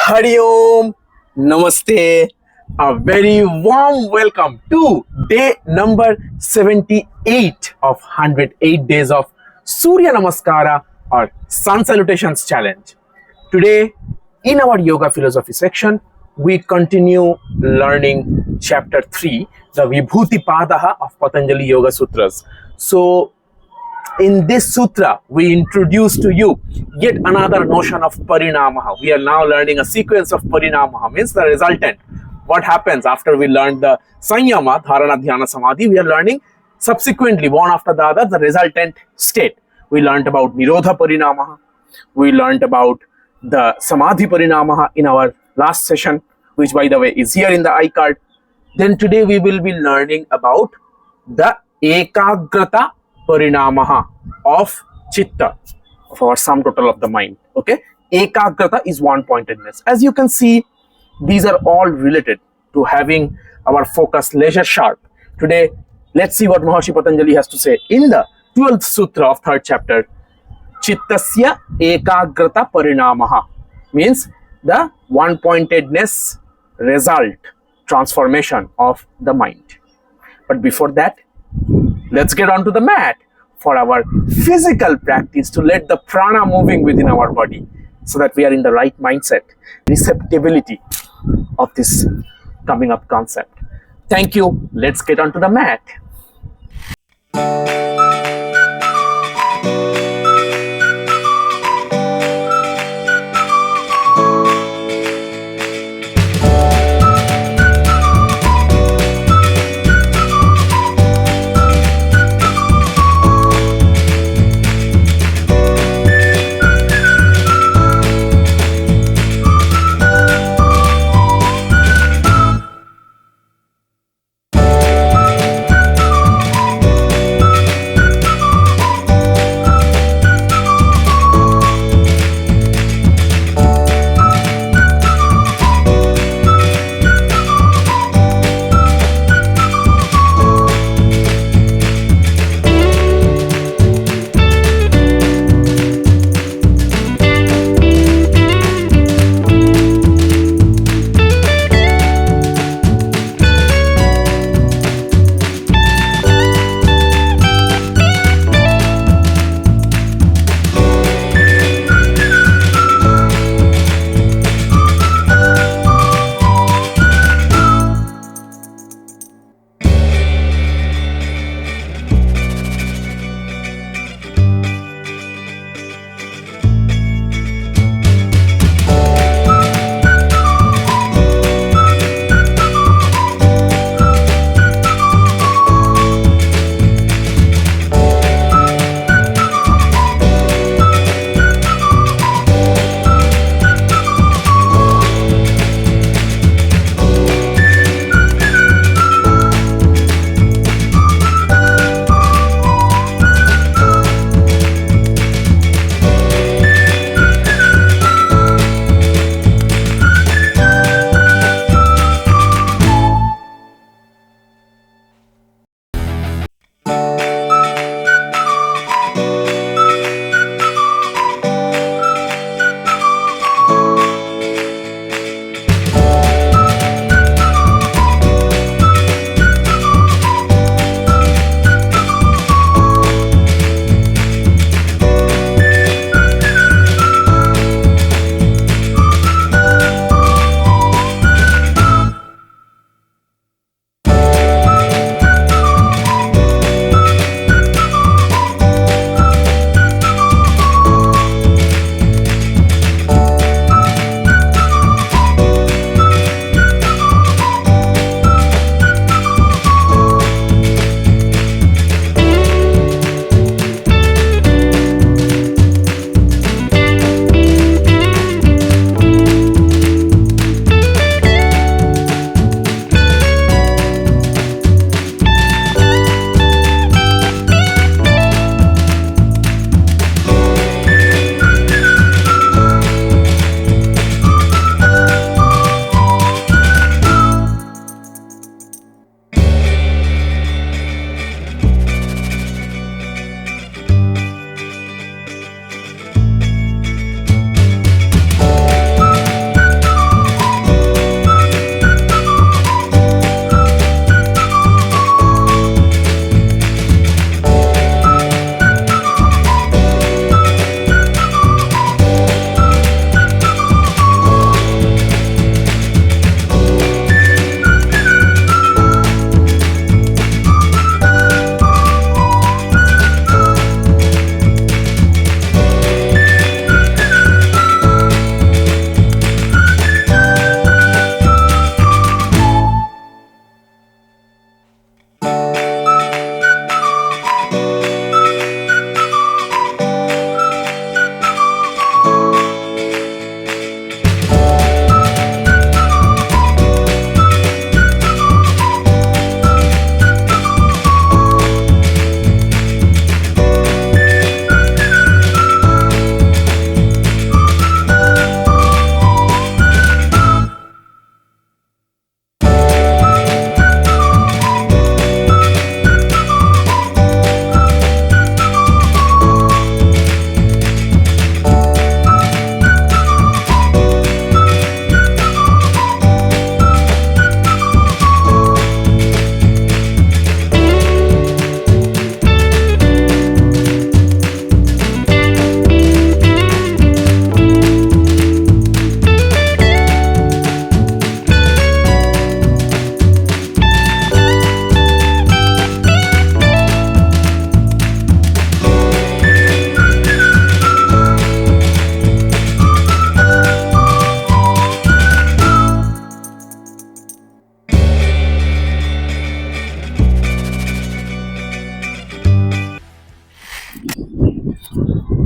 Hari Om, Namaste, a very warm welcome to day number 78 of 108 days of Surya Namaskara or Sun Salutations Challenge. Today, in our Yoga Philosophy section, we continue learning chapter 3, the Vibhuti Padaha of Patanjali Yogasutras. So, in this sutra, we introduce to you yet another notion of Parinamah. We are now learning a sequence of Parinamah, means the resultant. What happens after we learn the Sanyama, Dharana, Dhyana, Samadhi, we are learning subsequently, one after the other, the resultant state. We learned about Nirodha Parinamah. We learned about the Samadhi Parinamah in our last session, which by the way is here in the iCard. Then today we will be learning about the Ekagrata Pariṇāmaḥ of citta, of our sum total of the mind. Okay, Ekagrata is one-pointedness. As you can see, these are all related to having our focus leisure sharp. Today, let's see what Maharishi Patanjali has to say in the 12th sutra of 3rd chapter. Cittasya Ekagrata Pariṇāmaḥ means the one-pointedness result, transformation of the mind. But before that, let's get onto the mat for our physical practice to let the prana moving within our body so that we are in the right mindset, receptibility of this coming up concept. Thank you. Let's get onto the mat.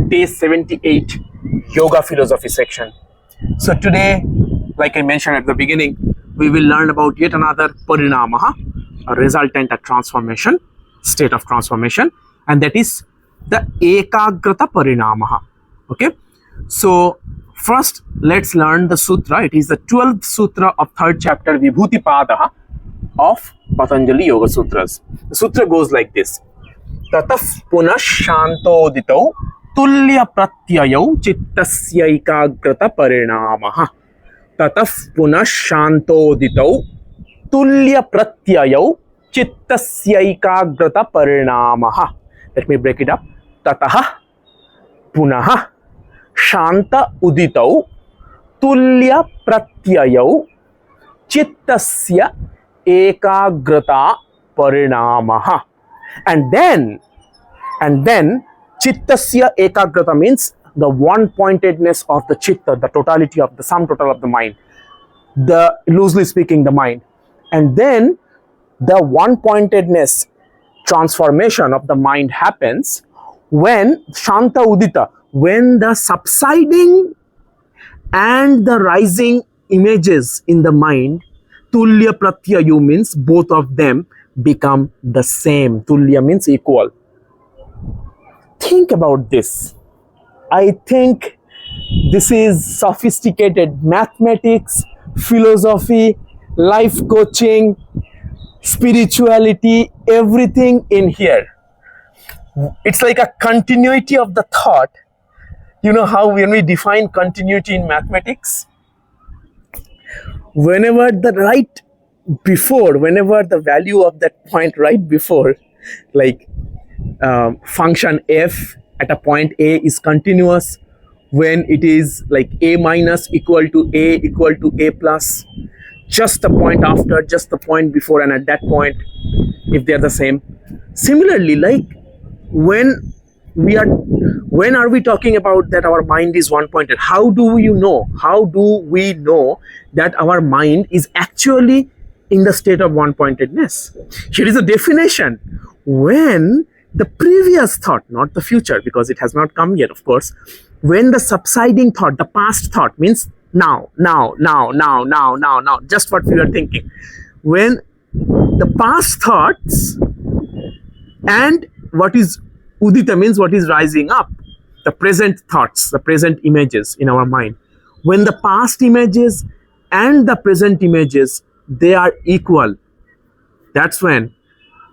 day 78 yoga philosophy section. So today, like I mentioned at the beginning, we will learn about yet another Parinamah, a resultant, a transformation, state of transformation, and that is the Ekāgratā Pariṇāmaḥ. Okay, so first let's learn the sutra. It is the 12th sutra of 3rd chapter Vibhūtipada of Patanjali Yogasutras. The sutra goes like this: tataḥ punaḥ śāntoditau tulyapratyayau cittasya ekāgratāpariṇāmaḥ. tataḥ punaḥ śāntoditau tulyapratyayau cittasya ekāgratāpariṇāmaḥ. Let me break it up. Tataḥ punaḥ śānta uditau tulyapratyayau cittasya ekāgratāpariṇāmaḥ. And then cittasya ekagrata means the one-pointedness of the chitta, the totality of the sum total of the mind, the loosely speaking the mind. And then the one-pointedness transformation of the mind happens when śānta udita, when the subsiding and the rising images in the mind, tulyapratyayau means both of them become the same. Tulya means equal. Think about this. I think this is sophisticated mathematics, philosophy, life coaching, spirituality, everything in here. It's like a continuity of the thought. You know how when we define continuity in mathematics? Whenever the value of that point right before, like function f at a point a is continuous, when it is like a minus equal to a plus, just the point after, just the point before, and at that point, if they are the same. Similarly, like when are we talking about that our mind is one-pointed? How do we know that our mind is actually in the state of one-pointedness? Here is a definition. When the previous thought, not the future, because it has not come yet, of course, when the subsiding thought, the past thought, means now, just what we are thinking. When the past thoughts and what is udita means what is rising up, the present thoughts, the present images in our mind. When the past images and the present images, they are equal, that's when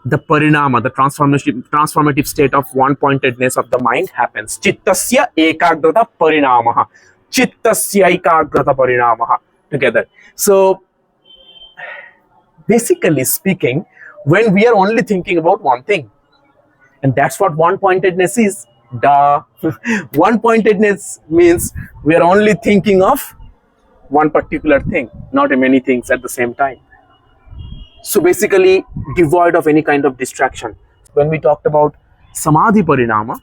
the parinama, the transformative state of one-pointedness of the mind happens. Cittasya ekāgratāpariṇāmaḥ. Cittasya ekāgratāpariṇāmaḥ. Together. So, basically speaking, when we are only thinking about one thing, and that's what one-pointedness is. Duh. One-pointedness means we are only thinking of one particular thing, not many things at the same time. So basically devoid of any kind of distraction. When we talked about samadhi parinama,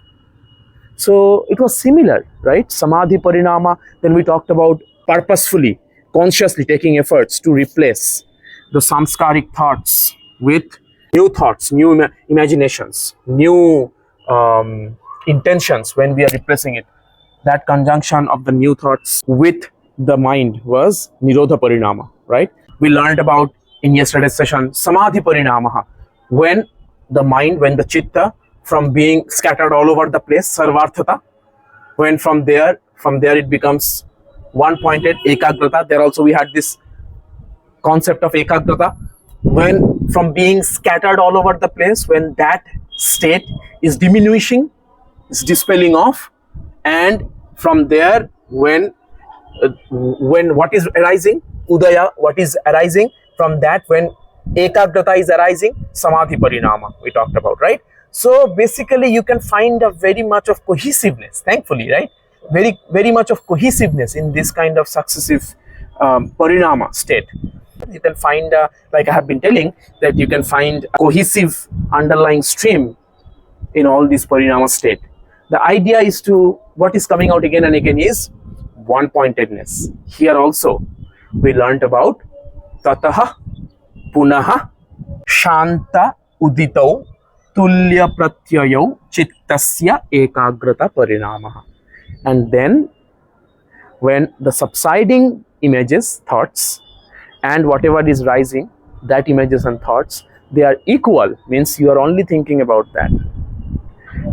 so it was similar, right? Samadhi parinama, then we talked about purposefully, consciously taking efforts to replace the samskaric thoughts with new thoughts, new imaginations, new intentions. When we are replacing it, that conjunction of the new thoughts with the mind was nirodha parinama, right? We learned about in yesterday's session samadhi parinamaḥ, when the mind, when the chitta, from being scattered all over the place, sarvarthata, when from there it becomes one-pointed, ekagrata. There also we had this concept of ekagrata, when from being scattered all over the place, when that state is diminishing, is dispelling off, and from there when what is arising, udaya, what is arising, from that when ekagrata is arising, samadhi parinama we talked about, right? So basically you can find a very much of cohesiveness, thankfully, right? Very much of cohesiveness in this kind of successive parinama state. You can find, like I have been telling, that you can find a cohesive underlying stream in all this parinama state. The idea is to, what is coming out again and again is one-pointedness. Here also we learnt about tataḥ punaḥ śānta uditau tulyapratyayau cittasya ekāgratā Parinamah. And then when the subsiding images, thoughts, and whatever is rising, that images and thoughts, they are equal, means you are only thinking about that,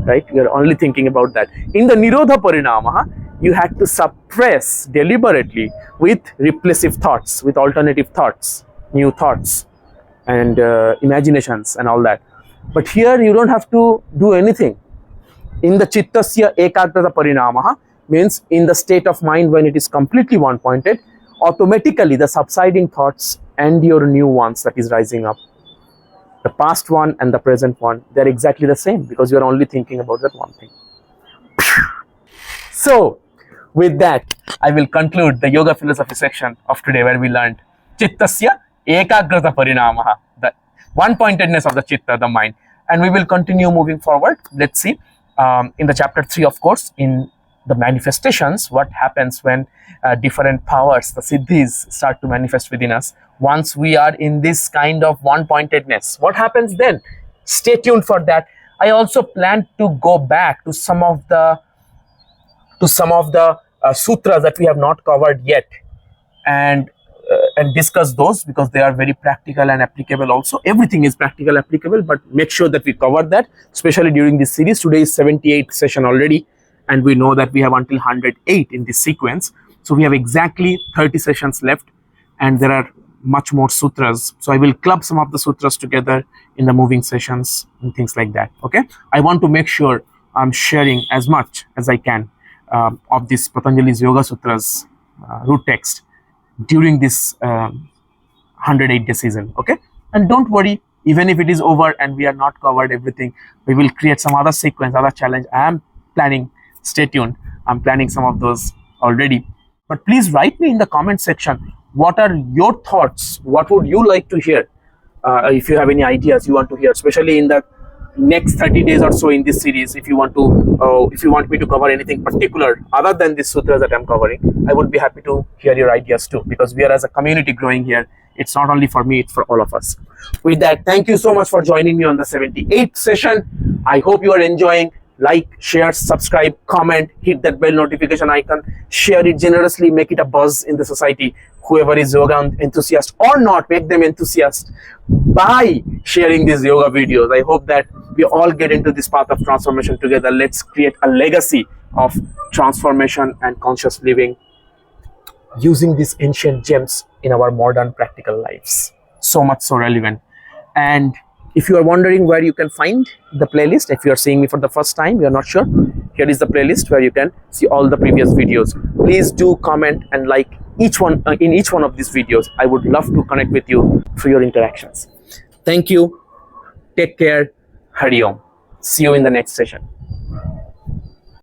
right? You are only thinking about that. In the Nirodha Parinamah, you had to suppress deliberately with replacive thoughts, with alternative thoughts, new thoughts, and imaginations and all that. But here you don't have to do anything. In the cittasya ekāgratāpariṇāmaḥ Parinamah, means in the state of mind when it is completely one-pointed, automatically the subsiding thoughts and your new ones that is rising up, the past one and the present one, they're exactly the same because you're only thinking about that one thing. So, with that, I will conclude the yoga philosophy section of today where we learned cittasya ekāgratāpariṇāmaḥ Parinamah, the one-pointedness of the chitta, the mind. And we will continue moving forward. Let's see in the chapter 3, of course, in the manifestations, what happens when different powers, the siddhis, start to manifest within us. Once we are in this kind of one-pointedness, what happens then? Stay tuned for that. I also plan to go back to some of the sutras that we have not covered yet, and discuss those because they are very practical and applicable also. Everything is practical, applicable, but make sure that we cover that, especially during this series. Today is 78th session already, and we know that we have until 108 in this sequence. So we have exactly 30 sessions left, and there are much more sutras. So I will club some of the sutras together in the moving sessions and things like that. Okay, I want to make sure I'm sharing as much as I can of this Patanjali's Yogasutras root text during this 108-day season. Okay, and don't worry, even if it is over and we are not covered everything, we will create some other sequence, other challenge. I am planning. Stay tuned. I'm planning some of those already. But please write me in the comment section, what are your thoughts? What would you like to hear? If you have any ideas you want to hear, especially in the next 30 days or so in this series, if you want me to cover anything particular other than these sutras that I'm covering, I would be happy to hear your ideas too, because we are as a community growing here. It's not only for me, it's for all of us. With that, thank you so much for joining me on the 78th session. I hope you are enjoying. Like, share, subscribe, comment, hit that bell notification icon, share it generously, make it a buzz in the society. Whoever is yoga enthusiast or not, make them enthusiast by sharing these yoga videos. I hope that we all get into this path of transformation together. Let's create a legacy of transformation and conscious living using these ancient gems in our modern practical lives. So much so relevant. And if you are wondering where you can find the playlist, if you are seeing me for the first time, you are not sure, here is the playlist where you can see all the previous videos. Please do comment and like each one in each one of these videos. I would love to connect with you through your interactions. Thank you. Take care. Hari Om. See you in the next session.